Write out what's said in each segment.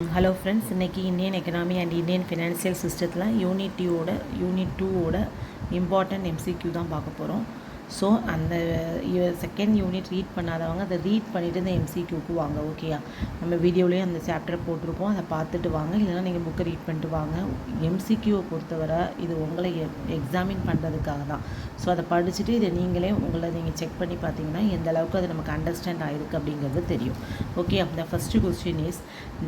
Hello friends, இன்னைக்கு Indian Economy and Indian Financial Systemல unit 2ஓட இம்பார்ட்டன்ட் MCQ தான் பார்க்க போகிறோம். ஸோ அந்த செகண்ட் யூனிட் ரீட் பண்ணாதவங்க அதை ரீட் பண்ணிவிட்டு இந்த MCQக்கு வாங்க. ஓகேயா, நம்ம வீடியோலேயே அந்த சாப்டரை போட்டிருப்போம், அதை பார்த்துட்டு வாங்க. இல்லைனா நீங்கள் புக்கை ரீட் பண்ணிட்டு வாங்க. MCQவை பொறுத்தவரை இது உங்களை எக்ஸாமின் பண்ணுறதுக்காக தான். ஸோ அதை படிச்சுட்டு இதை நீங்களே நீங்கள் செக் பண்ணி பார்த்தீங்கன்னா எந்த அளவுக்கு அது நமக்கு அண்டர்ஸ்டாண்ட் ஆகிருக்கு அப்படிங்கிறது தெரியும். Okay, the first question is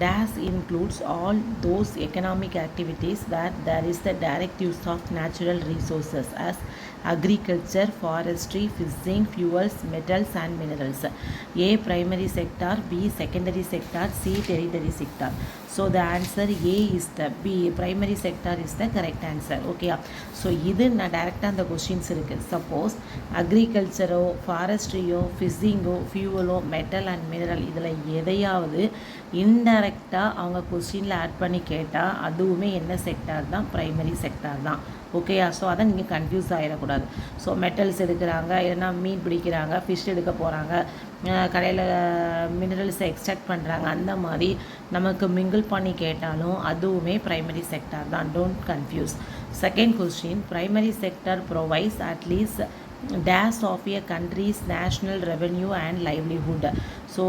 DAS includes all those economic activities where there is the direct use of natural resources as agriculture, forestry, fishing, fuels, metals and minerals. A primary sector, B secondary sector, C tertiary sector. So the answer A is the B, primary sector is the correct answer. Okay, so இது நான் டைரெக்டாக அந்த questions இருக்குது. Suppose அக்ரிகல்ச்சரோ, ஃபாரஸ்ட்ரியோ, ஃபிஷிங்கோ, ஃபியூவலோ, metal and mineral இதில் எதையாவது இன்டைரக்டாக அவங்க கொஸ்டினில் add பண்ணி கேட்டால் அதுவுமே என்ன செக்டார் தான்? ப்ரைமரி செக்டார் தான். ஓகேயா, ஸோ அதை நீங்கள் கன்ஃபியூஸ் ஆகிடக்கூடாது. ஸோ மெட்டல்ஸ் எடுக்கிறாங்க, இல்லைனா மீன் பிடிக்கிறாங்க, ஃபிஷ் எடுக்க போகிறாங்க, கடையில் மினரல்ஸை எக்ஸ்ட்ராக்ட் பண்ணுறாங்க, அந்த மாதிரி நமக்கு மிங்கிள் பண்ணி கேட்டாலும் அதுவுமே ப்ரைமரி செக்டார் தான். Don't confuse. Second question, primary sector provides at least dash of a country's national revenue and livelihood. So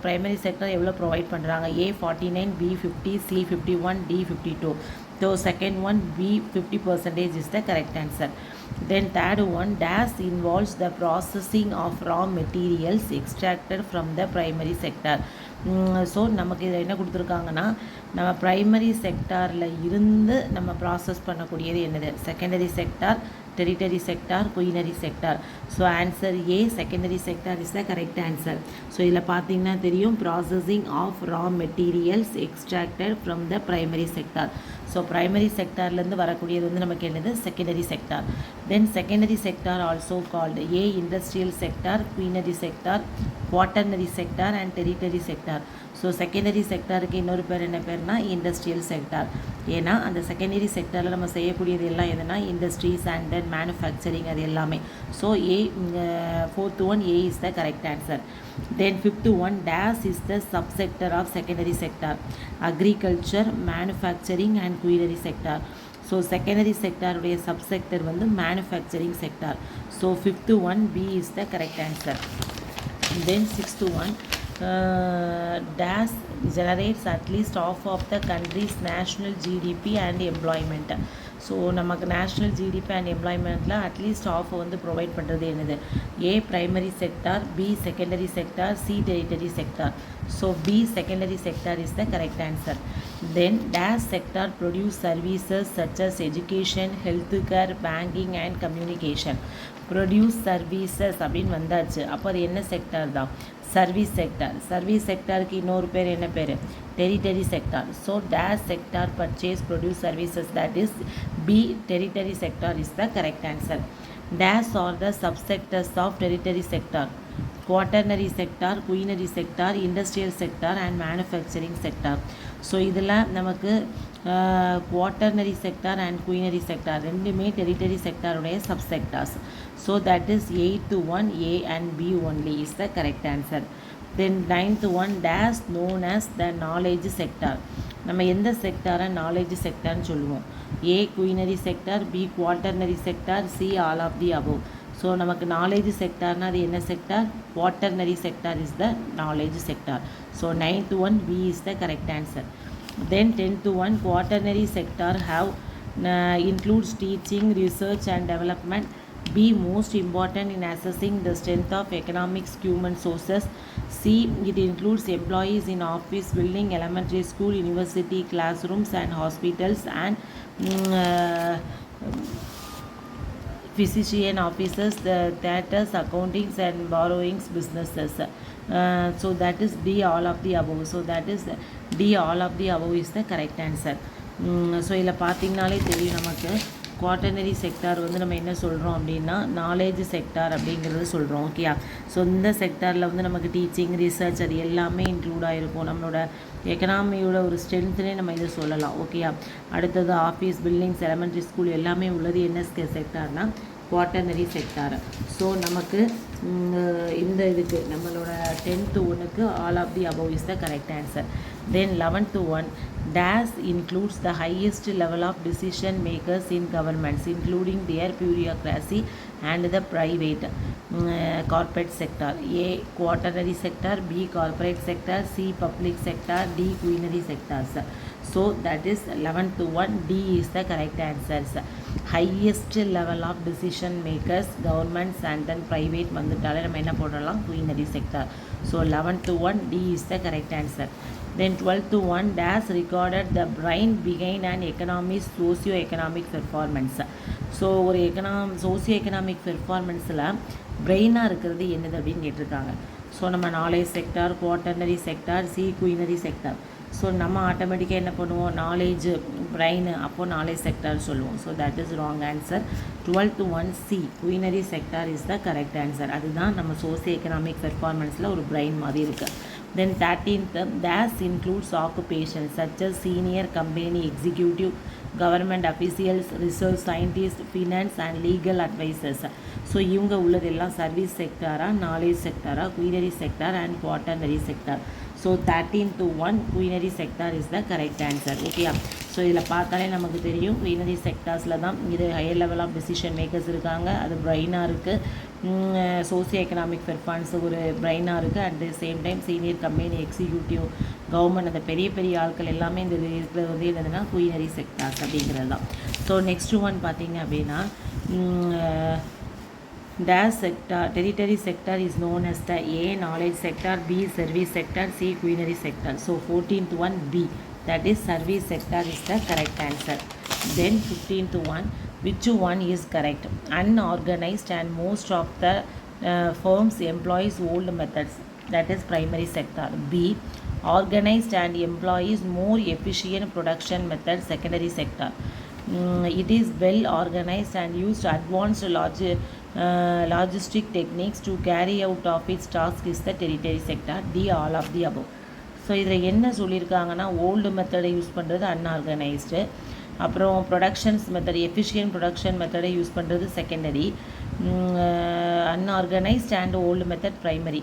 primary sector எவ்வளோ ப்ரொவைட் பண்ணுறாங்க? A 49, B 50, C 51, D 52. So second one, B 50% is the correct answer. Then third one, dash involves the processing of raw materials extracted from the primary sector. So நமக்கு இதில் என்ன கொடுத்துருக்காங்கன்னா, நம்ம primary செக்டாரில் இருந்து நம்ம ப்ராசஸ் பண்ணக்கூடியது என்னது? Secondary sector, tertiary sector, quinary sector. So answer A, secondary sector is the correct answer. So இதில் பார்த்தீங்கன்னா தெரியும், processing of raw materials extracted from the primary sector. So primary செக்டார்லேருந்து வரக்கூடியது வந்து நமக்கு என்னது? Secondary sector. Then secondary sector also called a industrial sector, quinary sector, quaternary sector and tertiary sector. So secondary செக்டாருக்கு இன்னொரு பேர் என்ன பேர்னா இண்டஸ்ட்ரியல் செக்டார். ஏன்னா அந்த செகண்டரி செக்டாரில் நம்ம செய்யக்கூடியது எல்லாம் எதுனா இண்டஸ்ட்ரீஸ் அண்ட் தென் மேனுஃபேக்சரிங், அது எல்லாமே. So A, fourth one A is the correct answer. Then fifth one, dash is the subsector of secondary sector? Agriculture, manufacturing and quinary sector. So secondary செக்டாருடைய subsector வந்து manufacturing sector. So fifth one B is the correct answer. Then sixth one, dash generates at least half of the country's national GDP and employment. So நமக்கு national GDP and எம்ப்ளாய்மெண்ட்டில் at least half வந்து provide பண்ணுறது என்னது? A primary sector, B secondary sector, C tertiary sector. So B secondary sector is the correct answer. Then dash sector produce services such as education, health care, banking and communication. Produce services அப்படின்னு வந்தாச்சு, அப்போ அது என்ன sector தான்? Service sector. Service செக்டாருக்கு இன்னொரு பேர் என்ன பேர்? Tertiary sector. So dash sector purchase produce services, that is B tertiary sector is the correct answer. Dash are the subsectors of tertiary sector? Quaternary sector, quinary sector, industrial sector and manufacturing sector. So இதில் நமக்கு quaternary sector and quinary sector ரெண்டுமே tertiary செக்டாருடைய subsectors. So that is eighth one, A and B only is the correct answer. Then ninth one, dash known as the knowledge sector? நம்ம எந்த செக்டாரை knowledge செக்டார்னு சொல்லுவோம்? A quinary sector, B quaternary sector, C all of the above. So நமக்கு knowledge செக்டார்னால் அது என்ன sector? Quaternary sector is the knowledge sector. So ninth one B is the correct answer. Then 10th one, quaternary sector have includes teaching, research and development. B most important in assessing the strength of economic human sources. C it includes employees in office building, elementary school, university, classrooms and hospitals and physician offices, theatres, accountings and borrowings businesses. So that is D all of the above. So that is D all of the above is the correct answer. So இதில் பார்த்திங்கனாலே தெரியும் நமக்கு quaternary sector வந்து நம்ம என்ன சொல்கிறோம் அப்படின்னா knowledge sector அப்படிங்கிறது சொல்கிறோம். ஓகேயா, ஸோ இந்த செக்டாரில் வந்து நமக்கு டீச்சிங், ரிசர்ச் அது எல்லாமே இன்க்ளூட் ஆகிருக்கும். நம்மளோட எக்கனாமியோட ஒரு ஸ்ட்ரென்த்னே நம்ம இதை சொல்லலாம். ஓகேயா, அடுத்தது ஆஃபீஸ், பில்டிங்ஸ், எலமெண்ட்ரி ஸ்கூல் எல்லாமே உள்ளது என்ன செக்டார்னால் quaternary sector. So நமக்கு இந்த இதுக்கு நம்மளோட 10th ஒன்றுக்கு all of the above is the correct answer. Then 11th one, dash includes the highest level of decision makers in governments, including their bureaucracy and the private corporate sector. A, quaternary sector, B, corporate sector, C, public sector, D, quinary sectors. So that is 11th one, D is the correct answers. Highest level of decision makers, governments and then private வந்துட்டாலே நம்ம என்ன போடலாம், quinary sector. So 11th one, D is the correct answer. Then 12th one, dash recorded the brain behind an economic socio-economic performance. So ஒரு socio economic பெர்ஃபார்மன்ஸில் பிரெயினாக இருக்கிறது என்னது அப்படின்னு கேட்டிருக்காங்க. So நம்ம knowledge sector, quaternary sector, C quinary sector. So நம்ம ஆட்டோமேட்டிக்காக என்ன பண்ணுவோம், நாலேஜ் பிரெயின், அப்போது நாலேஜ் செக்டார் சொல்லுவோம். So that is wrong answer. 12th one, C quinary sector is the correct answer. அதுதான் நம்ம சோசியோ எக்கனாமிக் பெர்ஃபார்மன்ஸில் ஒரு பிரெயின் மாதிரி இருக்குது. Then 13th, dash includes occupations such as senior company executive, government officials, research scientists, finance and legal advisors. So இவங்க உள்ளதெல்லாம் service செக்டாரா, knowledge செக்டாரா, quinary sector and quaternary sector. So 13th one, quinary sector is the correct answer. ஓகேயா? So இதில் பார்த்தாலே நமக்கு தெரியும் quinary செக்டார்ஸில் தான் இது higher level of decision makers இருக்காங்க, அது பிரெயினாக இருக்குது. சோசியோ எக்கனாமிக் பெர்ஃபார்மன்ஸ் ஒரு பிரெயினாக இருக்குது. At the same time senior company executive, government, அந்த பெரிய பெரிய ஆட்கள் எல்லாமே இந்த இருக்கிறது வந்து என்னதுன்னா குயினரி செக்டார்ஸ் அப்படிங்கிறது தான். ஸோ நெக்ஸ்ட் ஒன் பார்த்தீங்க அப்படின்னா dash sector, territory sector is known as the A, knowledge sector, B, service sector, C, quinary sector. So 14th one, B, that is service sector is the correct answer. Then 15th one, which one is correct? Unorganized and most of the firms employs old methods, that is primary sector. B, organized and employs more efficient production methods, secondary sector. It is well organized and used advanced logistic techniques to carry out of its task is the tertiary sector. D, all of the above. So இதில் என்ன சொல்லியிருக்காங்கன்னா, old மெத்தடை use பண்ணுறது unorganised, அப்புறம் productions method, efficient production மெத்தடை use பண்ணுறது secondary, unorganised and old method primary,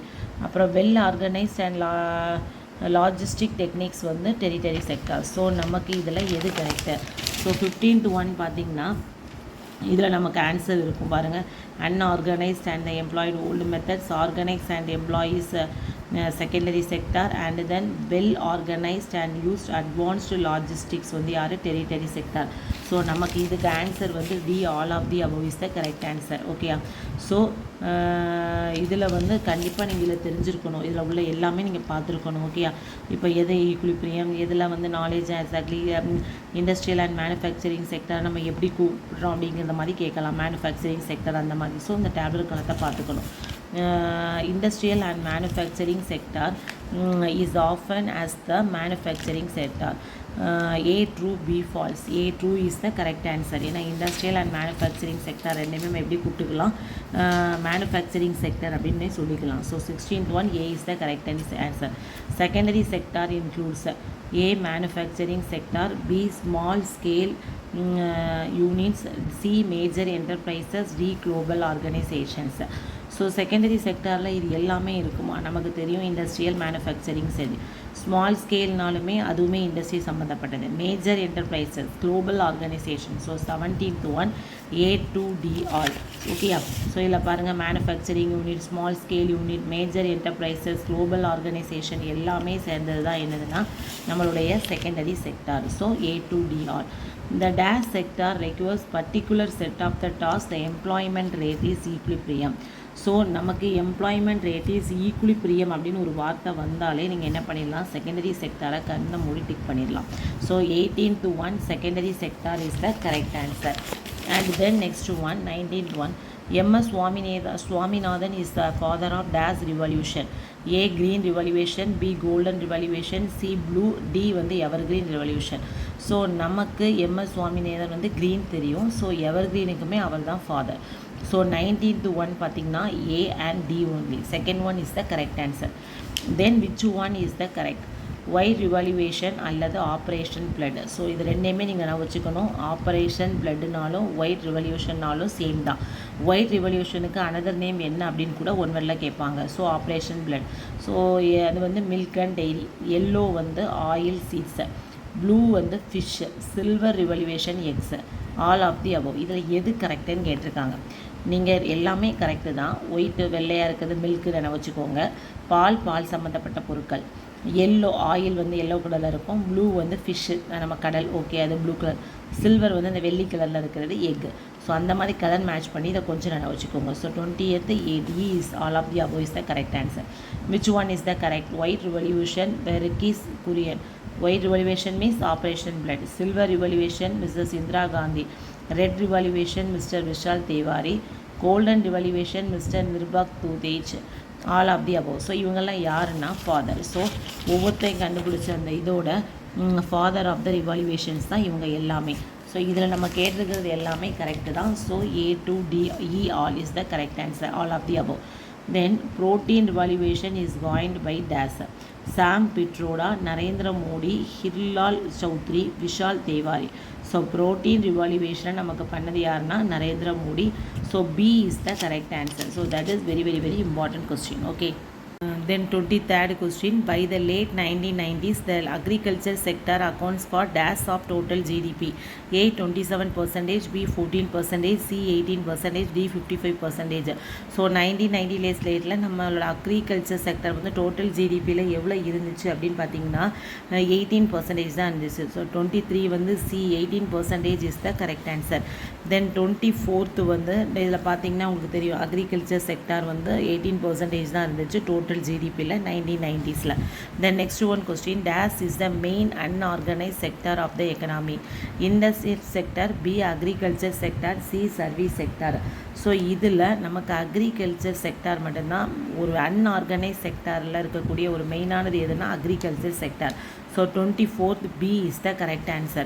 அப்புறம் well organised and logistic techniques வந்து டெரிட்டரி செக்டார். ஸோ நமக்கு இதில் எது கரெக்டு? ஸோ 15th one பார்த்திங்கன்னா இதில் நமக்கு ஆன்சர் இருக்கும் பாருங்கள். Unorganised and employed old methods, organised and employees secondary sector, and then well organised and used advanced logistics வந்து யார், டெரிட்டரி செக்டார். ஸோ நமக்கு இதுக்கு ஆன்சர் வந்து D, all of the above is the correct answer. ஓகேயா? So இதில் வந்து கண்டிப்பாக நீங்கள் இதில் தெரிஞ்சிருக்கணும், இதில் உள்ள எல்லாமே நீங்கள் பார்த்துருக்கணும். ஓகேயா? இப்போ எது ஈக்குலிபிரியம், எதில் வந்து knowledge exactly industrial and manufacturing sector நம்ம எப்படி கூப்பிட்றோம் அப்படிங்கிற மாதிரி கேட்கலாம், மேனுஃபேக்சரிங் செக்டர் அந்த மாதிரி. ஸோ இந்த டேப்லெட் கணத்தை பார்த்துக்கணும். Industrial and manufacturing sector is often as the manufacturing sector. A true, B false. A true is the correct answer. ஏன்னா இண்டஸ்ட்ரியல் அண்ட் மேனுஃபேக்சரிங் செக்டர் ரெண்டுமே நம்ம எப்படி கூப்பிட்டுக்கலாம், மேனுஃபேக்சரிங் செக்டர் அப்படின்னு சொல்லிக்கலாம். So 16th one, A is the correct answer. Secondary sector includes A, manufacturing sector, B, small scale units, C, major enterprises, D, global organizations. So secondary செக்டாரில் இது எல்லாமே இருக்குமா, நமக்கு தெரியும். இண்டஸ்ட்ரியல் மேனுஃபேக்சரிங் சரி, ஸ்மால் ஸ்கேல்னாலுமே அதுவுமே இண்டஸ்ட்ரி சம்மந்தப்பட்டது. Major enterprises, global organisation. So 17th one, A to D all. ஓகேயா? ஸோ இதில் பாருங்கள், manufacturing unit, small scale unit, major enterprises, global organisation எல்லாமே சேர்ந்தது தான் என்னதுன்னா நம்மளுடைய secondary sector. So A to D all. The dash sector requires particular set of the tasks, the employment rate is equilibrium. So நமக்கு employment rate is equilibrium அப்படின்னு ஒரு வார்த்தை வந்தாலே நீங்கள் என்ன பண்ணிடலாம், செகண்டரி செக்டாரை கண்ணை மூடி டிக் பண்ணிடலாம். So 18th one, secondary sector is the correct answer. And then next one, 19th one, M.S. Swaminathan is the father of dash revolution. A, green revolution, B, golden revolution, C, blue, D வந்து evergreen revolution. So நமக்கு M.S. Swaminathan வந்து green தெரியும். So எவர்க்ரீனுக்குமே அவர் தான் father. So 19th one பார்த்திங்கன்னா A and D only. Second one is the correct answer. Then which one is the correct? White revolution அல்லது operation flood. So இது ரெண்டையுமே நீங்கள் நான் வச்சுக்கணும். ஆப்ரேஷன் பிளட்னாலும் ஒயிட் ரிவல்யூஷன்னாலும் சேம் தான். ஒயிட் ரிவல்யூஷனுக்கு அனதர் நேம் என்ன அப்படின்னு கூட ஒன் வேர்டில் கேட்பாங்க. So operation flood. ஸோ அது வந்து மில்க் அண்ட் டெய்ரி. எல்லோ வந்து ஆயில் சீட்ஸு, ப்ளூ வந்து fish, silver revolution eggs. All of the above. இதில் எது கரெக்டுன்னு கேட்டிருக்காங்க. நீங்கள் எல்லாமே கரெக்டு தான். ஒயிட்டு வெள்ளையாக இருக்கிறது மில்க்கு வச்சுக்கோங்க. பால் சம்மந்தப்பட்ட பொருட்கள். எல்லோ ஆயில் வந்து எல்லோ கலரில் இருக்கும். ப்ளூ வந்து ஃபிஷ்ஷு, நம்ம கடல், ஓகே, அது ப்ளூ கலர். சில்வர் வந்து அந்த வெள்ளி கலரில் இருக்கிறது எக்கு. ஸோ அந்த மாதிரி கலர் மேட்ச் பண்ணி இதை கொஞ்சம் வச்சுக்கோங்க. So 20th A is all of the above is the correct answer. Which one is the correct? White revolution, Verkis Kurian. White revolution means Operation Blood. Silver revolution, Mrs. Indira Gandhi. Red revolution, Mr. Vishal Tiwari. Golden revolution, Mr. Nirbhak Tudej. All of the above. So இவங்கெல்லாம் யாருன்னா father. So ஒவ்வொருத்தையும் கண்டுபிடிச்ச அந்த இதோட father of the ரிவால்யூவேஷன்ஸ் தான் இவங்க எல்லாமே. So இதில் நம்ம கேட்டிருக்கிறது எல்லாமே கரெக்டு தான். So A to D E all is the correct answer. All of the above. Then protein revaluation is coined by dash. Sam Pitroda, Narendra Modi, Hirlal Chaudhary, Vishal Tiwari. So protein revaluation நமக்கு பண்ணது யாருன்னா Narendra Modi. So B is the correct answer. So that is very very very important question. Okay. Then 23rd question. By the late 1990s, the agriculture sector accounts for dash of total GDP. A 27%, B 14%, C 18%, D 55%. So 1990 லேட்டில் நம்மளோட agriculture sector வந்து total ஜிடிபியில் எவ்வளோ இருந்துச்சு அப்படின்னு பார்த்தீங்கன்னா 18% தான் இருந்துச்சு. So 23 வந்து C 18% is the correct answer. Then 24th வந்து இதில் பார்த்தீங்கன்னா உங்களுக்கு தெரியும் அக்ரிகல்ச்சர் செக்டார் வந்து 18% தான் இருந்துச்சு டோட்டல் ஜிடிபியில் 1990s. Then next one question. Dash is the main unorganised sector of the economy. Industrial sector, B agriculture sector, C service sector. So இதில் நமக்கு அக்ரிகல்ச்சர் செக்டார் மட்டும்தான் ஒரு அன்ஆர்கனைஸ் செக்டாரில் இருக்கக்கூடிய ஒரு மெயினானது எதுனா agriculture sector. So 24th B is the correct answer.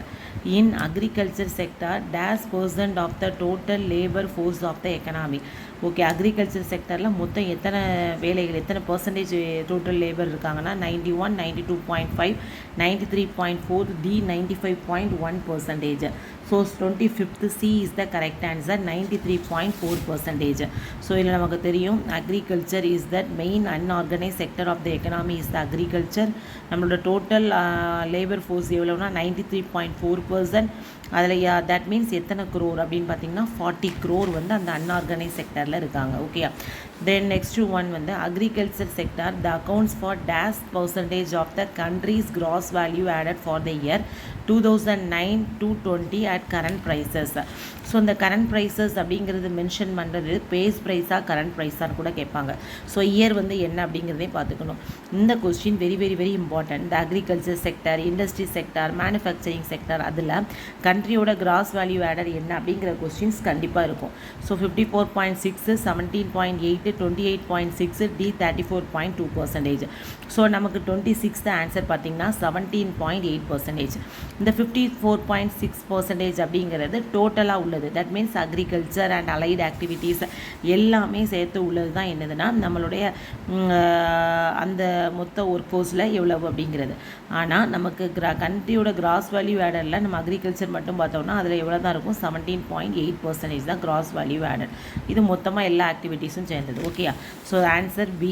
In agriculture sector, dash % of the total labor force of the economy. Okay, agriculture செக்டரில் மொத்தம் எத்தனை வேலைகள், எத்தனை பர்சன்டேஜ் டோட்டல் லேபர் இருக்காங்கன்னா 91, 92.5, 93.4, D 95.1%. So 25th C is the correct answer, 93.4%. So இதில் நமக்கு தெரியும் agriculture is the main unorganised sector of the economy is the agriculture. நம்மளோட டோட்டல் லேபர் ஃபோர்ஸ் எவ்வளோனா 93.4%. அதில் தட் மீன்ஸ் எத்தனை க்ரோர் அப்படின்னு பார்த்தீங்கன்னா 40 crore வந்து அந்த அன்ஆர்கனைஸ் செக்டரில் இருக்காங்க. ஓகே. தென் நெக்ஸ்ட் ஒன் வந்து agriculture sector the accounts for dash % of the country's gross value added for the year 2009 to 20 at current prices. So இந்த கரண்ட் ப்ரைஸஸ் அப்படிங்கிறது மென்ஷன் பண்ணுறது பேஸ் ப்ரைஸாக கரண்ட் ப்ரைஸான்னு கூட கேட்பாங்க. ஸோ இயர் வந்து என்ன அப்படிங்கிறதையும் பார்த்துக்கணும். இந்த question very very very important. இந்த agriculture sector, industry sector, manufacturing sector அதில் கண்ட்ரியோட கிராஸ் வேல்யூ ஆடட் என்ன அப்படிங்கிற கொஸ்டின்ஸ் கண்டிப்பாக இருக்கும். So 54.6, 17.8, 28.6, D 34.2%. ஸோ நமக்கு 26th ஆன்சர் பார்த்திங்கன்னா 17.8%. இந்த 54.6% அப்படிங்கிறது டோட்டலாக உள்ளது. That means agriculture and allied activities எல்லாமே சேர்த்து உள்ளது தான் என்னதுன்னா நம்மளுடைய அந்த மொத்த ஒர்க் ஃபோர்ஸில் எவ்வளவு அப்படிங்கிறது. ஆனால் நமக்கு கண்ட்ரியோட கிராஸ் வேல்யூ ஆடரில் நம்ம அக்ரிகல்ச்சர் மட்டும் பார்த்தோம்னா அதில் எவ்வளோ தான் இருக்கும், 17.8% தான் கிராஸ் வேல்யூ ஆடட். இது மொத்தமாக எல்லா ஆக்டிவிட்டீஸும் சேர்ந்தது. ஓகேயா. So answer B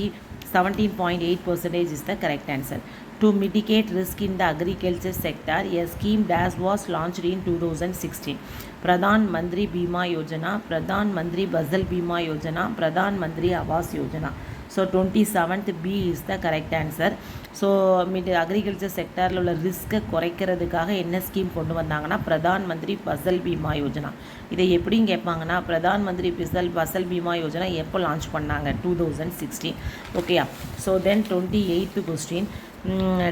17.8% is the correct answer. To mitigate risk in the agriculture sector, a scheme dash was launched in 2016. Pradhan Mantri Bima Yojana, Pradhan Mantri Fasal Bima Yojana, Pradhan Mantri Awas Yojana. So 27th B is the correct answer. So agriculture செக்டரில் உள்ள ரிஸ்க்கை குறைக்கிறதுக்காக என்ன scheme கொண்டு வந்தாங்கன்னா பிரதான் மந்திரி ஃபசல் பீமா யோஜனா. இதை எப்படின்னு கேட்பாங்கன்னா பிரதான் மந்திரி ஃபசல் பீமா யோஜனா எப்போ லான்ச் பண்ணாங்க, 2016. ஓகேயா. So then 28th question.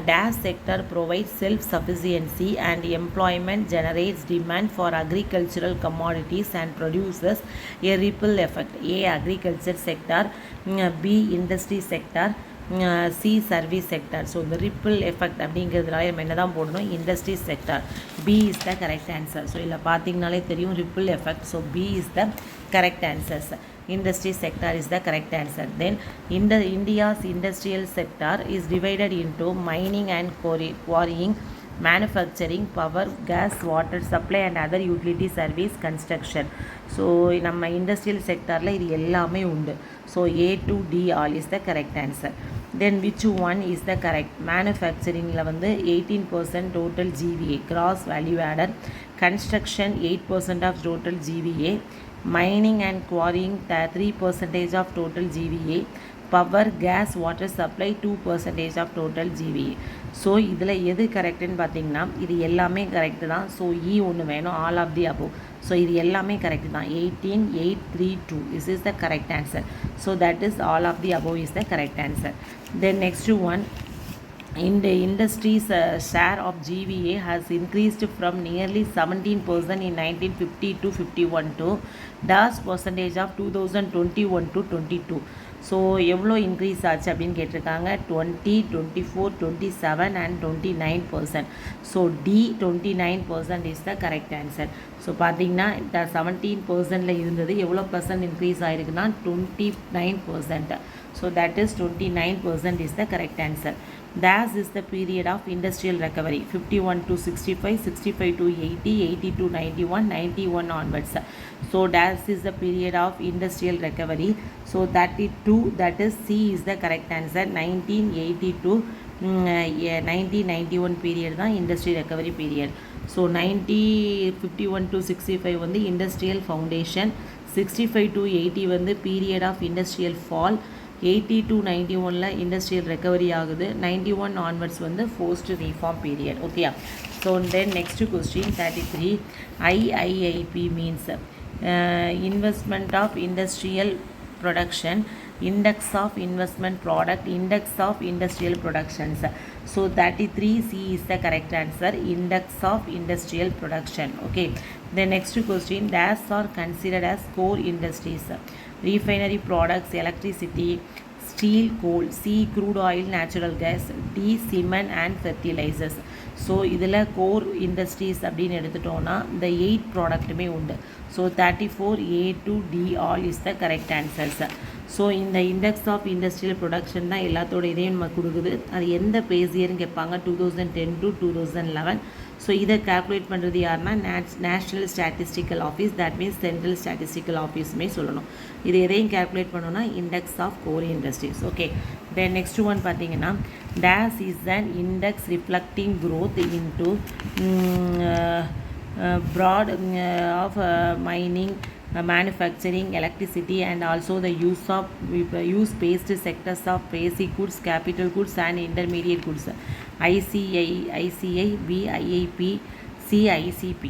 Dash sector provides self-sufficiency and employment, generates demand for agricultural commodities and produces a ripple effect. A agriculture sector, B industry sector, C service sector. So இந்த ripple effect அப்படிங்கிறதுனால நம்ம என்ன தான் போடணும், industry sector. B is the correct answer. So இதில் பார்த்தீங்கனாலே தெரியும் ripple effect. So B is the correct answers. Industry sector is the correct answer. Then in the India's industrial sector is divided into mining and quarrying, manufacturing, power, gas, water supply and other utility service, construction. So நம்ம industrial sectorல இது எல்லாமே உண்டு. So A to D all is the correct answer. Then which one is the correct? Manufacturingல வந்து 18% total GVA, gross value added. Construction 8% of total GVA. Mining and quarrying 3% of total GVA. Power, gas, water supply 2% of total GVA. So இதில் எது கரெக்டுன்னு பார்த்தீங்கன்னா இது எல்லாமே correct தான். So ஒன்று வேணும், all of the above. So இது எல்லாமே கரெக்டு தான். 18,832 this is the correct answer. So that is all of the above is the correct answer. Then next one, in the industry's share of GVA has increased from nearly 17% in 1950 to 51 to dash percentage of 2021 to 22. So எவ்வளோ increase ஆச்சு அப்படின்னு கேட்டிருக்காங்க. 20, 24, 27 and 29%. So D 29% is the correct answer. So பார்த்தீங்கன்னா 17% இருந்தது, எவ்வளோ percent increase ஆகிருக்குன்னா 29%. So that is 29% is the correct answer. Dash is the period of industrial recovery 51 to 65, 65 to 80, 80 to 91, 91 onwards. So dash is the period of industrial recovery. So 32, that is C is the correct answer. 1980 to 1991 period தான் industry recovery period. So 51 to 65 வந்து industrial foundation, 65 to 80 வந்து period of industrial fall, 80 to 91ல industrial recovery ஆகுது, 91 onwards வந்து post reform period. ஓகேயா? So then next question 33. IIP means investment of industrial production, index of investment product, index of industrial productions. So 33C is the correct answer, index of industrial production. Okay. The next question, dash are considered as core industries. Refinery products, electricity, steel, coal, C crude oil, natural gas, D cement and fertilizers. So இதில் core industries அப்படின்னு எடுத்துட்டோன்னா இந்த 8 ப்ராடக்ட்டுமே உண்டு. So 34A to D all is the correct answers. So இந்த index of industrial production தான் எல்லாத்தோட இதையும் நம்ம கொடுக்குது. அது எந்த பேஸ் இயர்னு கேட்பாங்க, 2010 to 2011. ஸோ இதை கால்குலேட் பண்ணுறது யாருன்னா national statistical office, that means central statistical ஆஃபீஸுமே சொல்லணும். இது எதையும் கால்குலேட் பண்ணணும்னா index of core industries. Okay. Then next one பார்த்தீங்கன்னா dash is an index reflecting growth into broad of mining, manufacturing, electricity and also the use-based sectors of basic goods, capital goods and intermediate goods. ICI, B IIP, C ICP.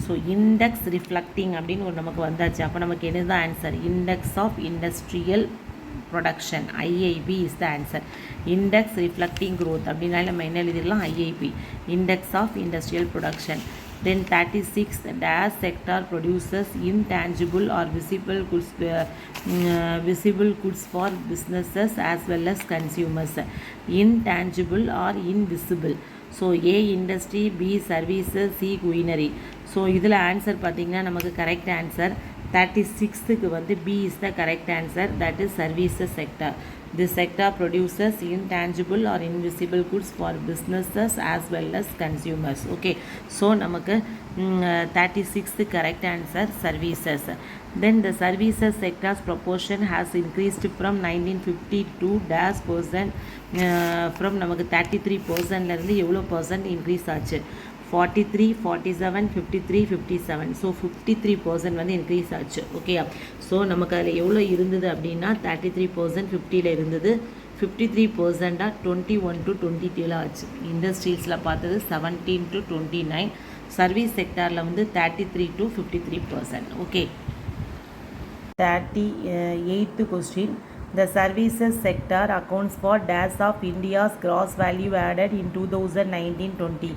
So index reflecting அப்படின்னு ஒரு நமக்கு வந்தாச்சு. அப்போ நமக்கு என்ன தான் ஆன்சர்? Index of industrial production, IIP is the answer. Index reflecting growth அப்படின்னால நம்ம என்ன எழுதிடலாம்? IIP, index of industrial production. Then 36, dash sector produces intangible or visible goods for businesses as well as consumers. Intangible or invisible. So A industry, B services, C culinary. So இதில் answer பார்த்திங்கன்னா நமக்கு correct answer 36க்கு வந்து B is the correct answer, that is services sector. This sector produces intangible or invisible goods for businesses as well as consumers. Okay. So நமக்கு 36th correct answer services. Then the services sector's proportion has increased from 1952 dash percent from நமக்கு 33% இருந்து எவ்வளோ percent increase ஆச்சு? 43, 47, 53, 57. So 53% வந்து increase ஆச்சு. Okay. So நமக்கு அதில் எவ்வளோ இருந்தது அப்படின்னா 33% 50ல் இருந்தது, 53% 21 to 22 ஆச்சு. இண்டஸ்ட்ரீஸில் பார்த்தது 17 to 29, சர்வீஸ் செக்டாரில் வந்து 33 to 53%. Okay. 38th question, The services sector accounts for dash of India's gross value added in 2019-20.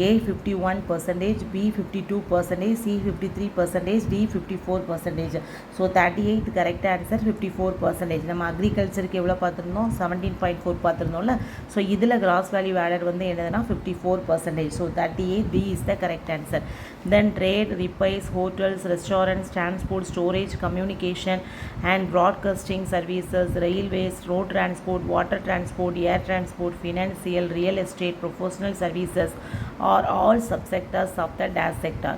A 51%, B 52%, C 53%, D 54%. So 38th correct answer 54%. நம்ம அக்ரிகல்ச்சருக்கு எவ்வளோ பார்த்துருந்தோம் 17.4 பார்த்துருந்தோம்ல. ஸோ இதில் கிராஸ் வேல்யூ ஆடட் வந்து என்னதுன்னா 54%. So 38 B is the correct answer. Then trade, repairs, hotels, restaurants, transport, storage, communication and broadcasting services, railways, road transport, water transport, air transport, financial, real estate, professional services are all subsectors of the dash sector.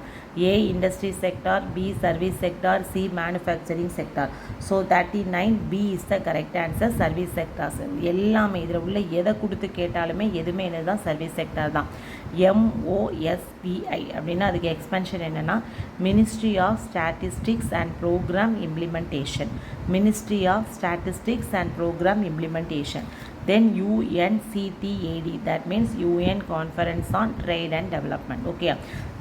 A industry sector, B service sector, C manufacturing sector. So 39 B is the correct answer. Service sectors எல்லாமே இதில் உள்ள எதை கொடுத்து கேட்டாலுமே எதுவுமே என்னதான் service sector தான். MOSPI அப்படின்னா அதுக்கு எக்ஸ்பென்ஷன் என்னென்னா Ministry of Statistics and Programme Implementation. Ministry of Statistics and Programme Implementation. Then UNCTAD, that means UN Conference on Trade and Development. Okay.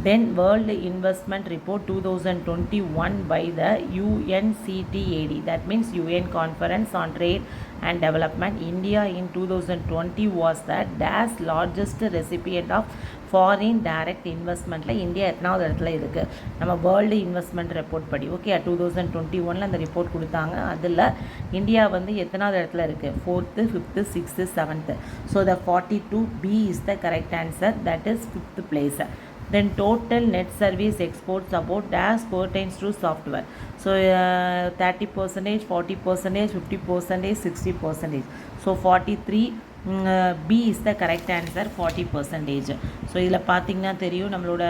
Then World Investment Report 2021 by the UNCTAD, that means UN Conference on Trade and Development. India in 2020 was the dash largest recipient of foreign direct இன்வெஸ்ட்மெண்ட்டில் India எத்தனாவது இடத்துல இருக்குது நம்ம world investment report படி. Okay 2021 அந்த report கொடுத்தாங்க. அதில் India வந்து எத்தனாவது இடத்துல இருக்குது 4th, 5th, 6th, 7th. So the 42 B is the correct answer, that is 5th place. Then total net service exports about dash pertains to software. So 30%, 40%, 50%, 60%. So 43 B is the correct answer, 40%. So இதில் பார்த்திங்கன்னா தெரியும் நம்மளோட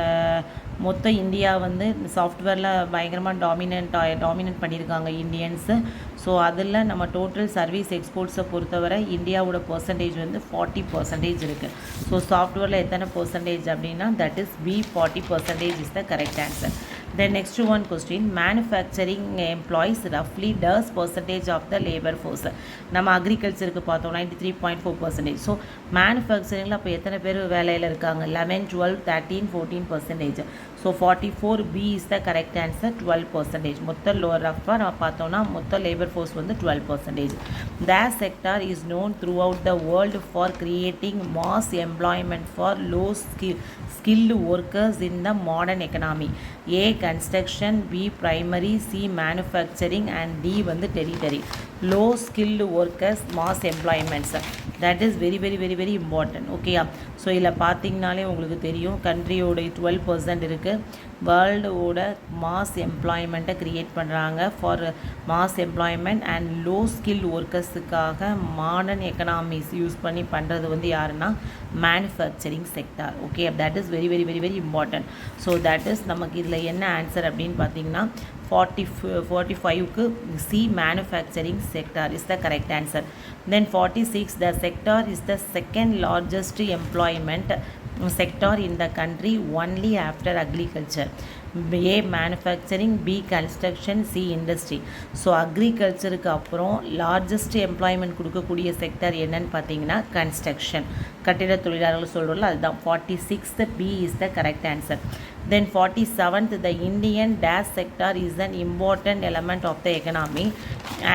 மொத்த India வந்து சாஃப்ட்வேரில் பயங்கரமாக dominant பண்ணியிருக்காங்க Indians. So அதில் நம்ம டோட்டல் சர்வீஸ் எக்ஸ்போர்ட்ஸை பொறுத்தவரை இந்தியாவோட பர்சன்டேஜ் வந்து 40% இருக்குது. ஸோ சாஃப்ட்வேரில் எத்தனை பர்சன்டேஜ் அப்படின்னா that is B 40% is the correct answer. Then next one question, manufacturing employs roughly does percentage of the labor force. நம்ம அக்ரிகல்ச்சருக்கு பார்த்தோம் 93.4%. ஸோ மேனுஃபேக்சரிங்கில் அப்போ எத்தனை பேர் வேலையில் இருக்காங்க 11, 12, 13, 14%. So 44 B is the correct answer, 12%. மொத்த ரஃபாக பார்த்தோன்னா மொத்த லேபர் ஃபோர்ஸ் வந்து 12%. That sector is known throughout the world for creating mass employment for low skilled workers in the modern economy. A construction, B primary, C manufacturing and D வந்து territory. Low skilled workers mass employments, that is very very very very important. ஓகேயா. So இதில் பார்த்திங்கனாலே உங்களுக்கு தெரியும் கண்ட்ரியோட 12% இருக்குது. வேர்ல்டோட mass எம்ப்ளாய்மெண்ட்டை க்ரியேட் பண்ணுறாங்க for mass employment and low skill ஒர்க்கர்ஸுக்காக மாடர்ன் எக்கனாமிஸ் யூஸ் பண்ணி பண்ணுறது வந்து யாருன்னா manufacturing sector. Okay, that is very very very very important. So that is நமக்கு இதில் என்ன ஆன்சர் அப்படின்னு பார்த்தீங்கன்னா 45க்கு C manufacturing sector is the correct answer. Then 46, the sector is the second largest employment sector in the country only after agriculture. A manufacturing, B construction, C industry. ஸோ அக்ரிகல்ச்சருக்கு அப்புறம் largest employment கொடுக்கக்கூடிய sector என்னன்னு பார்த்தீங்கன்னா construction, கட்டிட தொழிலாளர்கள் சொல்கிறோம்ல அதுதான். 46th B is the correct answer. Then 47th, the Indian dash sector is an important element of the economy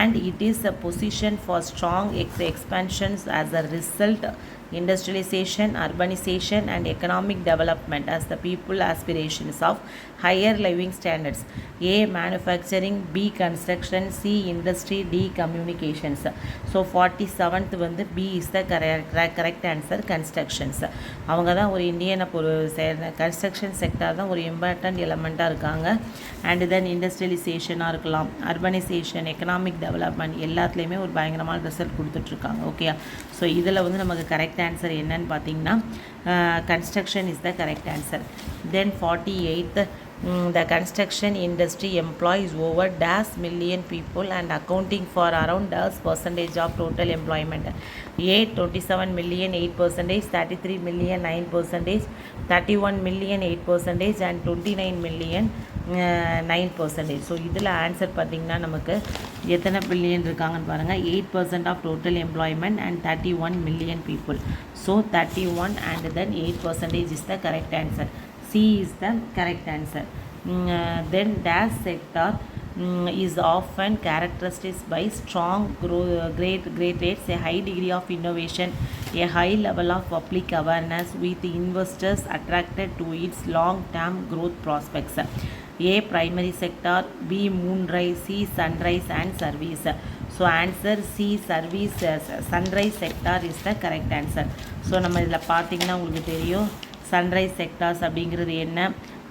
and it is a position for strong expansions as a result industrialization, urbanization and economic development as the people aspirations of higher living standards. A manufacturing, B construction, C industry, D communications. So 47th வந்து B is the correct answer, constructions. அவங்க தான் ஒரு இந்தியனை ஒரு construction sector தான் ஒரு important எலமெண்ட்டாக இருக்காங்க. And then இண்டஸ்ட்ரியலைசேஷனாக இருக்கலாம், urbanisation, economic development எல்லாத்துலேயுமே ஒரு பயங்கரமான ரிசல்ட் கொடுத்துட்ருக்காங்க. ஓகே, ஸோ இதில் வந்து நமக்கு கரெக்ட் ஆன்சர் என்னன்னு பார்த்தீங்கன்னா construction is the correct answer. Then 48th, the construction industry employs over dash million people and accounting for around dash percentage of total employment. A 27 million 8%, 33 million 9%, 31 million 8% and 29 million 9%. So இதில் answer பார்த்திங்கன்னா நமக்கு எத்தனை billion இருக்காங்கன்னு பாருங்கள். 8% of total employment and 31 million people. So 31 and then 8% is the correct answer. C is the correct answer. Then dash sector is often characterized by strong great rates, a high degree of innovation, a high level of public awareness, with investors attracted to its long-term growth prospects. A. Primary sector, B. moonrise, C. sunrise and service. So answer C. service sunrise sector is the correct answer. So நம்ம இதில் பார்த்தீங்கன்னா உங்களுக்கு தெரியும் sunrise sectors அப்படிங்கிறது என்ன,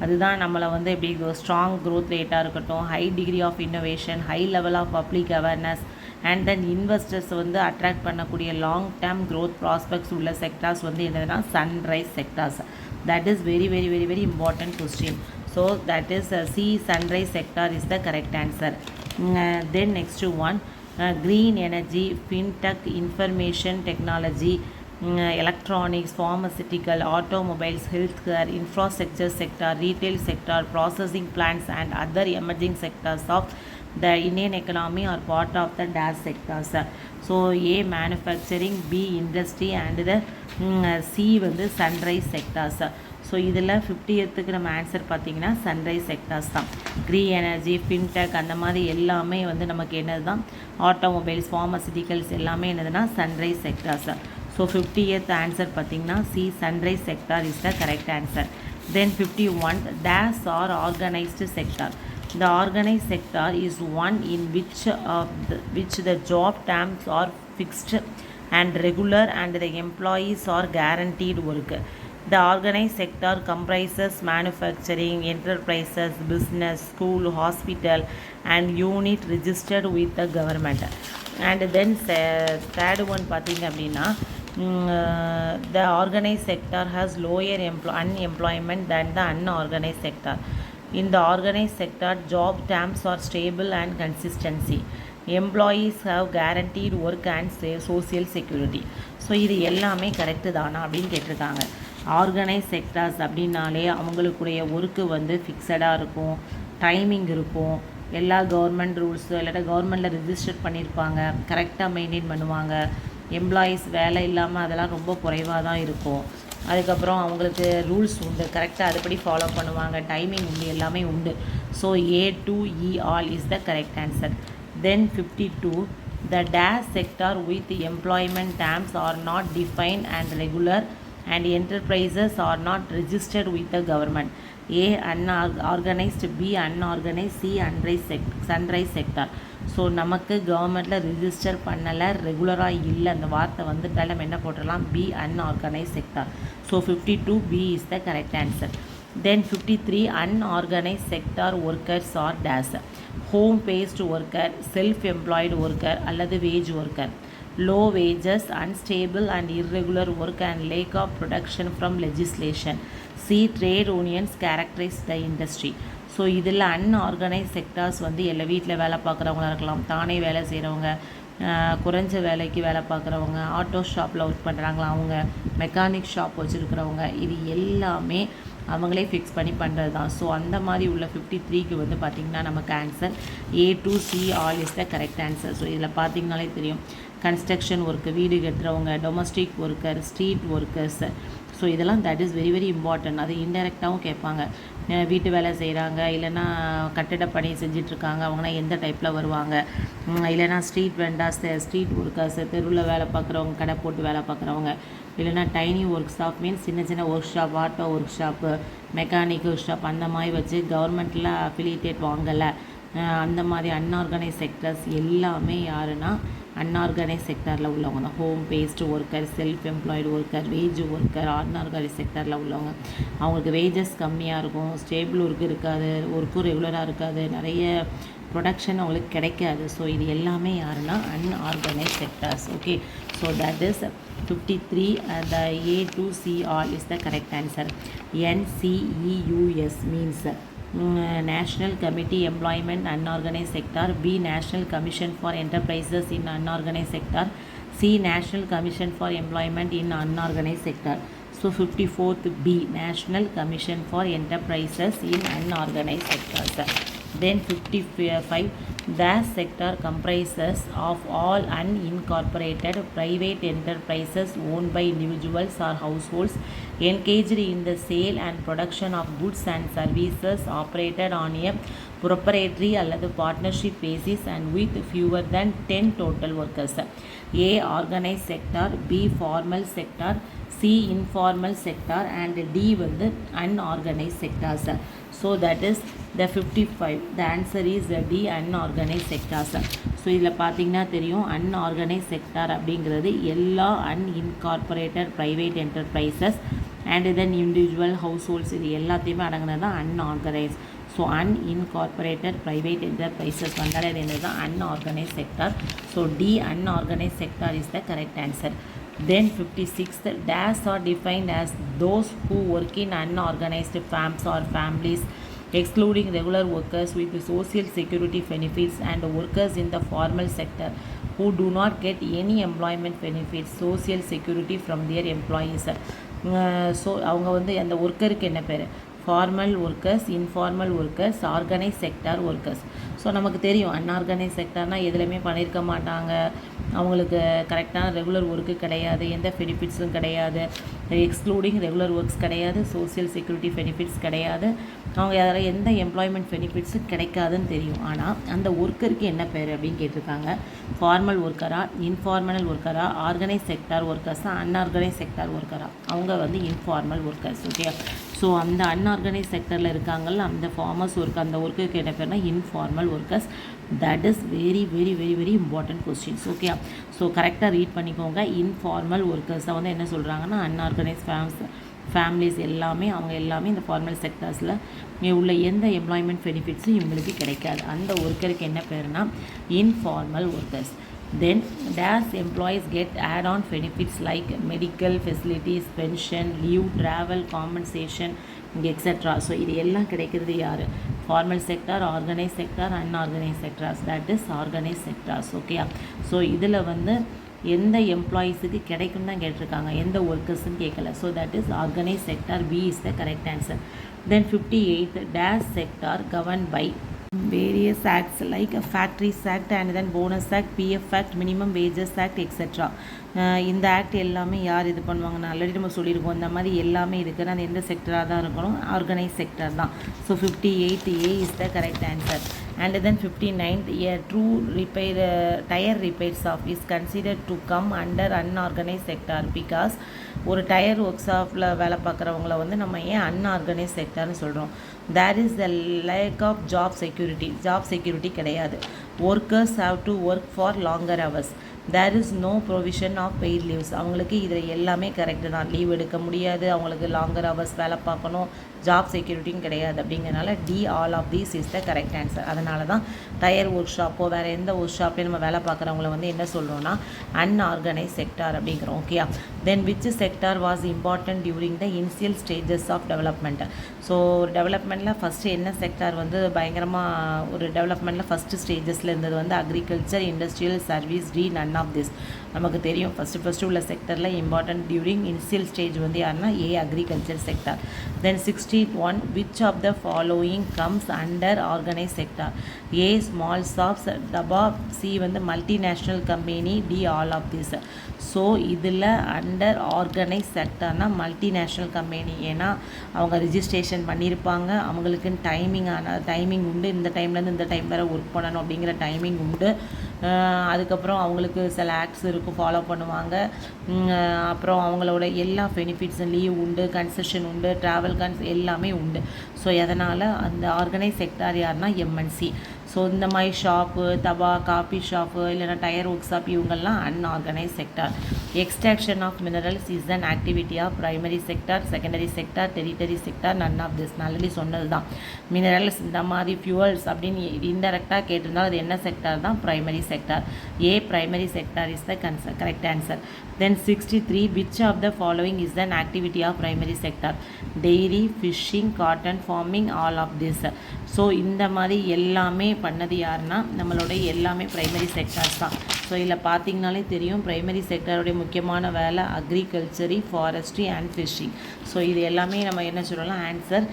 அதுதான் நம்மளை வந்து எப்படி ஸ்ட்ராங் க்ரோத் ரேட்டாக இருக்கட்டும், high degree of innovation, high level of public awareness and then investors வந்து அட்ராக்ட் பண்ணக்கூடிய லாங் டேர்ம் க்ரோத் ப்ராஸ்பெக்ட்ஸ் உள்ள செக்டார்ஸ் வந்து என்னதுன்னா sunrise sectors. That is very very very very important question. So that is C sunrise sector is the correct answer. Then next one, green energy, fintech, information technology, electronics, pharmaceutical, automobiles, healthcare, infrastructure sector, retail sector, processing plants and other emerging sectors of the Indian economy are part of the dash sectors. So A. manufacturing, B. industry and the C வந்து sunrise sectors. So இதில் 50th நம்ம answer பார்த்திங்கன்னா sunrise sectors தான். Green energy, fintech அந்த மாதிரி எல்லாமே வந்து நமக்கு என்னது தான் ஆட்டோமொபைல்ஸ், ஃபார்மசிட்டிக்கல்ஸ் எல்லாமே என்னதுன்னா sunrise sectors. So 50th answer பார்த்திங்கன்னா C sunrise sector is the correct answer. Then 51, dash are organised sector. The organized sector is one in which the job terms are fixed and regular and the employees are guaranteed work. The organized sector comprises manufacturing, enterprises, business, school, hospital and unit registered with the government. And then third one பார்த்தீங்க அப்படின்னா the organized sector has lower unemployment than the unorganized sector. In the organized sector, job terms are stable and consistency. Employees have guaranteed work and social security. So இது எல்லாமே correct தானா அப்படின்னு கேட்டிருக்காங்க. Organise sectors அப்படின்னாலே அவங்களுக்குடைய work வந்து ஃபிக்ஸடாக இருக்கும், timing இருக்கும், எல்லா கவர்மெண்ட் ரூல்ஸு இல்லாட்டா கவர்மெண்ட்டில் ரிஜிஸ்டர் பண்ணியிருப்பாங்க, கரெக்டாக மெயின்டைன் பண்ணுவாங்க. எம்ப்ளாயீஸ் வேலை இல்லாமல் அதெல்லாம் ரொம்ப குறைவாக தான் இருக்கும். அதுக்கப்புறம் அவங்களுக்கு ரூல்ஸ் உண்டு, கரெக்டாக அதுபடி ஃபாலோ பண்ணுவாங்க, டைமிங் உண்டு, எல்லாமே உண்டு. So A to E all is the correct answer. Then 52, the dash sector with employment terms are not defined and regular and enterprises are not registered with the government. A. unorganized, B. unorganized, C. sunrise sector. So நமக்கு கவர்மெண்ட்டில் register பண்ணலை, ரெகுலராக இல்லை, அந்த வார்த்தை வந்துட்டால் நம்ம என்ன போட்டுடலாம், B. unorganized sector. So 52 B is the correct answer. Then 53, unorganized sector workers are dash. Home based worker, self-employed worker அல்லது wage worker. Low wages, unstable and irregular work and lack of protection from legislation. C. trade unions characterize the industry. So இதில் unorganise sectors வந்து எல்லா வீட்டில் வேலை பார்க்குறவங்களா இருக்கலாம், தானே வேலை செய்கிறவங்க, குறைஞ்ச வேலைக்கு வேலை பார்க்குறவங்க, ஆட்டோ ஷாப்பில் ஒர்க் பண்ணுறாங்களா அவங்க, மெக்கானிக் ஷாப் வச்சுருக்கிறவங்க, இது எல்லாமே அவங்களே ஃபிக்ஸ் பண்ணி பண்ணுறது தான். ஸோ அந்த மாதிரி உள்ள 53க்கு வந்து பார்த்திங்கன்னா நமக்கு answer A to C all is the correct answer. So இதில் பார்த்திங்கனாலே தெரியும், கன்ஸ்ட்ரக்ஷன் ஒர்க்கு, வீடு கட்டுறவங்க, domestic worker, street workers. So இதெல்லாம் that is very very important. அது இன்டெரக்டாகவும் கேட்பாங்க, வீட்டு வேலை செய்கிறாங்க, இல்லைனா கட்டிட பணி செஞ்சிட்ருக்காங்க, அவங்கன்னா எந்த டைப்பில் வருவாங்க, இல்லைனா ஸ்ட்ரீட் வெண்டார்ஸ், ஸ்ட்ரீட் ஒர்க்கர்ஸ், தெருவில் வேலை பார்க்குறவங்க, கடை போட்டு வேலை பார்க்குறவங்க, இல்லைனா டைனி ஒர்க் ஷாப் மீன்ஸ் சின்ன சின்ன work shop, auto work shop, mechanic work shop அந்த மாதிரி வச்சு கவர்மெண்ட்டில் அஃபிலியேட்டட் வாங்கலை, அந்த மாதிரி அன்ஆர்கனைஸ் செக்டர்ஸ் எல்லாமே யாருன்னா அன்ஆர்கனைஸ் செக்டரில் உள்ளவங்க தான். Home based worker, self employed worker, wage worker, unorganised செக்டரில் உள்ளவங்க. அவங்களுக்கு வேஜஸ் கம்மியாக இருக்கும், ஸ்டேபிள் ஒர்க்கு இருக்காது, ஒர்க்கும் ரெகுலராக இருக்காது, நிறைய ப்ரொடக்ஷன் அவங்களுக்கு கிடைக்காது. ஸோ இது எல்லாமே யாருன்னா unorganise sectors. Okay, so that is 53 the A to C all is the correct answer. NCEUS means National Committee Employment Unorganized Sector. B. National Commission for Enterprises in Unorganized Sector. C. National Commission for Employment in Unorganized Sector. So 54th B. National Commission for Enterprises in Unorganized Sectors. Then 55, The sector comprises of all unincorporated private enterprises owned by individuals or households engaged in the sale and production of goods and services operated on a proprietary அல்லது partnership basis and with fewer than 10 total workers. A. Organized sector, B. Formal sector, C. Informal sector and D வந்து unorganized sectors. So that is the 55. The answer is D. Unorganized sectors. So இதில் பார்த்தீங்கன்னா தெரியும் unorganized sector அப்படிங்கிறது எல்லா unincorporated private enterprises and then individual households இது எல்லாத்தையுமே அடங்கினது தான் unorganized. So unincorporated private enterprises வந்தால் இது என்னது தான் unorganized sector. So D. Unorganized sector is the correct answer. Then 56th, dash are defined as those who work in unorganized firms or families excluding regular workers with social security benefits and workers in the formal sector who do not get any employment benefits social security from their employees. So அவங்க வந்து அந்த ஒர்க்கருக்கு என்ன பேர் formal workers informal workers organise sector workers. So நமக்கு தெரியும் unorganise செக்டார்னால் எதுலையுமே பண்ணியிருக்க மாட்டாங்க, அவங்களுக்கு கரெக்டான ரெகுலர் ஒர்க்கு கிடையாது, எந்த பெனிஃபிட்ஸும் கிடையாது, எக்ஸ்க்ளூடிங் ரெகுலர் ஒர்க்ஸ் கிடையாது, சோசியல் செக்யூரிட்டி பெனிஃபிட்ஸ் கிடையாது, அவங்க யாராவது எந்த எம்ப்ளாய்மெண்ட் பெனிஃபிட்ஸும் கிடைக்காதுன்னு தெரியும். ஆனால் அந்த ஒர்க்கருக்கு என்ன பேர் அப்படின்னு கேட்டிருக்காங்க. ஃபார்மல் ஒர்க்கரா, இன்ஃபார்மல் ஒர்க்கரா, ஆர்கனைஸ் செக்டார் ஒர்க்கர்ஸா, அன்ஆர்கனைஸ் செக்டார் ஒர்க்கரா? அவங்க வந்து இன்ஃபார்மல் ஒர்க்கர்ஸ். ஓகே, ஸோ அந்த அன்ஆர்கனைஸ் செக்டரில் இருக்காங்கல்ல அந்த ஃபார்மர்ஸ் ஒர்க் அந்த ஒர்க்குக்கு என்ன பேர்னா informal workers. That is very very very very important questions. Okay, so கரெக்டாக ரீட் பண்ணிக்கோங்க. இன்ஃபார்மல் ஒர்க்கர்ஸை வந்து என்ன சொல்கிறாங்கன்னா அன்ஆர்கனைஸ் ஃபேமிலிஸ் எல்லாமே அவங்க எல்லாமே இந்த ஃபார்மல் செக்டர்ஸில் உள்ள எந்த எம்ப்ளாய்மெண்ட் பெனிஃபிட்ஸும் இவங்களுக்கு கிடைக்காது. அந்த ஒர்க்கருக்கு என்ன பேருனா informal workers. Then dash employees get add-on benefits like medical facilities, pension, leave, travel, compensation, etc. So இது எல்லாம் கிடைக்கிறது யார்? Formal sector, organise sector, unorganise sectors. That is organise sectors. Okay, so இதில் வந்து எந்த எம்ப்ளாயீஸுக்கு கிடைக்கும் தான் கேட்டிருக்காங்க, எந்த ஒர்க்கர்ஸ்ன்னு கேட்கல. So that is organised sector. B is the correct answer. Then 58th, dash sector governed by various acts like Factories Act and then Bonus Act, PF Act, Minimum Wages Act, etc. இந்த act எல்லாமே யார் இது பண்ணுவாங்கன்னு already நம்ம சொல்லியிருக்கோம். இந்த மாதிரி எல்லாமே இருக்குன்னா அது எந்த செக்டராக தான் இருக்கணும்? ஆர்கனைஸ் செக்டர் தான். So 58 A is the correct answer. And then 59th, a true repair tire repair shop is considered to come under unorganized sector because ஒரு டயர் ஒர்க் ஷாப்பில் வேலை பார்க்குறவங்கள வந்து நம்ம ஏன் அன்ஆர்கனைஸ் செக்டர்னு சொல்கிறோம்? There is the lack of job security கிடையாது. Workers have to work for longer hours. There is no provision of paid leaves. அவங்களுக்கு இதில் எல்லாமே கரெக்டு தான். லீவ் எடுக்க முடியாது, அவங்களுக்கு லாங்கர் ஹவர்ஸ் வேலை பார்க்கணும், ஜாப் செக்யூரிட்டியும் கிடையாது. அப்படிங்கிறனால D all of these is the correct answer. அதனால தான் டயர் ஒர்க் ஷாப்போ வேறு எந்த ஒர்க் ஷாப்லேயும் நம்ம வேலை பார்க்குறவங்கள வந்து என்ன சொல்கிறோன்னா அன்ஆர்கனைஸ் செக்டார் அப்படிங்கிறோம். Okay, then which sector was important during the initial stages of development? So ஒரு டெவலப்மெண்ட்டில் ஃபஸ்ட்டு என்ன செக்டார் வந்து பயங்கரமாக ஒரு டெவலப்மெண்ட்டில் ஃபஸ்ட்டு ஸ்டேஜஸில் இருந்தது வந்து agriculture, industrial, service. D none of this. நமக்கு தெரியும் ஃபஸ்ட்டு உள்ள செக்டரில் இம்பார்ட்டன்ட் டியூரிங் இனிஷியல் ஸ்டேஜ் வந்து யாருன்னா A agriculture sector. Then 61 which of the following comes under organized sector? A small shops, C வந்து multinational company, D all of this. So இதில் under organise செக்டர்னா multinational company. ஏன்னா அவங்க registration பண்ணியிருப்பாங்க, அவங்களுக்குன்னு timing உண்டு, இந்த டைம்லேருந்து இந்த டைம் வரை ஒர்க் பண்ணணும் அப்படிங்கிற டைமிங் உண்டு. அதுக்கப்புறம் அவங்களுக்கு சில ஆக்ட்ஸ் இருக்கும், ஃபாலோ பண்ணுவாங்க. அப்புறம் அவங்களோட எல்லா பெனிஃபிட்ஸும் லீவ் உண்டு, கன்செஷன் உண்டு, ட்ராவல் எல்லாமே உண்டு. ஸோ அதனால் அந்த ஆர்கனைஸ் செக்டார் யாருன்னா எம்என்சி. ஸோ இந்த மாதிரி ஷாப்பு, காபி ஷாப்பு, இல்லைனா டயர் ஒர்க் ஷாப் இவங்கெல்லாம் unorganised sector. Extraction of minerals is an activity of primary sector, secondary sector, tertiary sector, none of this. நல்லி சொன்னது தான். மினரல்ஸ் இந்த மாதிரி ஃபியூவல்ஸ் அப்படின்னு இன்டெரக்டாக கேட்டிருந்தால் அது என்ன செக்டார் தான்? Primary sector. A primary sector is the correct answer. Then 63 which of the following is an activity of primary sector? Dairy, fishing, cotton farming, all of this. So இந்த மாதிரி எல்லாமே பண்ணது யாருன்னா நம்மளோட எல்லாமே ப்ரைமரி செக்டார்ஸ் தான். So இதில் பார்த்திங்கனாலே தெரியும் ப்ரைமரி செக்டருடைய முக்கியமான வேலை agriculture, forestry and fishing. So இது எல்லாமே நம்ம என்ன சொல்லலாம்? Answer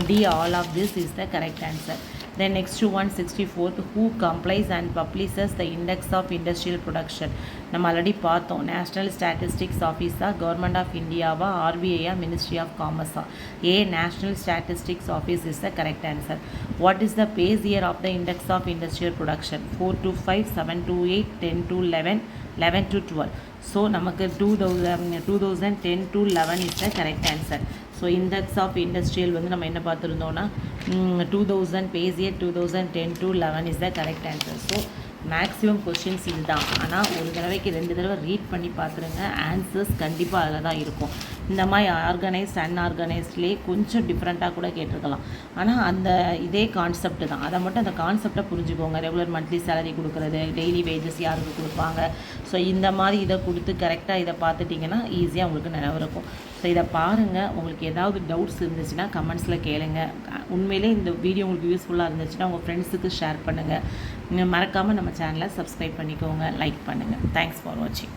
D all of this is the correct answer. Then next to 164th, who compiles and publishes the index of industrial production? நம்ம ஆல்ரெடி பார்த்தோம். நேஷ்னல் ஸ்டாட்டிஸ்டிக்ஸ் ஆஃபீஸா, கவர்மெண்ட் ஆஃப் இந்தியாவா, ஆர்பிஐயா, மினிஸ்ட்ரி ஆஃப் காமர்ஸா? A national statistics office is the correct answer. What is the base year of the index of industrial production? 4 to 5, 7 to 8, 10 to 11, 11 to 12. So நமக்கு 2010 to 11 is the correct answer. So index of industrial வந்து நம்ம என்ன பார்த்துருந்தோன்னா 2000 base year 2010 to 11 is the correct answer. So maximum questions இதுதான். ஆனால் ஒரு தடவைக்கு 2 தடவை ரீட் பண்ணி பார்த்துருங்க. ஆன்சர்ஸ் கண்டிப்பாக அதில் தான் இருக்கும். இந்த மாதிரி ஆர்கனைஸ்ட் அன்ஆர்கனைஸ்ட்லேயே கொஞ்சம் டிஃப்ரெண்ட்டாக கூட கேட்டிருக்கலாம். ஆனால் அந்த இதே கான்செப்ட் தான். அதை மட்டும் அந்த கான்செப்டை புரிஞ்சுக்கோங்க. ரெகுலர் மந்த்லி சேலரி கொடுக்குறது, டெய்லி வேஜஸ் யாருக்கு கொடுப்பாங்க, ஸோ இந்த மாதிரி இதை கொடுத்து கரெக்டாக இதை பார்த்துட்டிங்கன்னா ஈஸியாக உங்களுக்கு நினைவு இருக்கும். ஸோ இதை பாருங்கள். உங்களுக்கு ஏதாவது டவுட்ஸ் இருந்துச்சுன்னா கமெண்ட்ஸில் கேளுங்க. உண்மையிலே இந்த வீடியோ உங்களுக்கு யூஸ்ஃபுல்லாக இருந்துச்சுன்னா உங்கள் ஃப்ரெண்ட்ஸுக்கு ஷேர் பண்ணுங்கள். மறக்காமல் நம்ம சேனலை சப்ஸ்கிரைப் பண்ணிக்கோங்க, லைக் பண்ணுங்கள். தேங்க்ஸ் ஃபார் வாட்சிங்.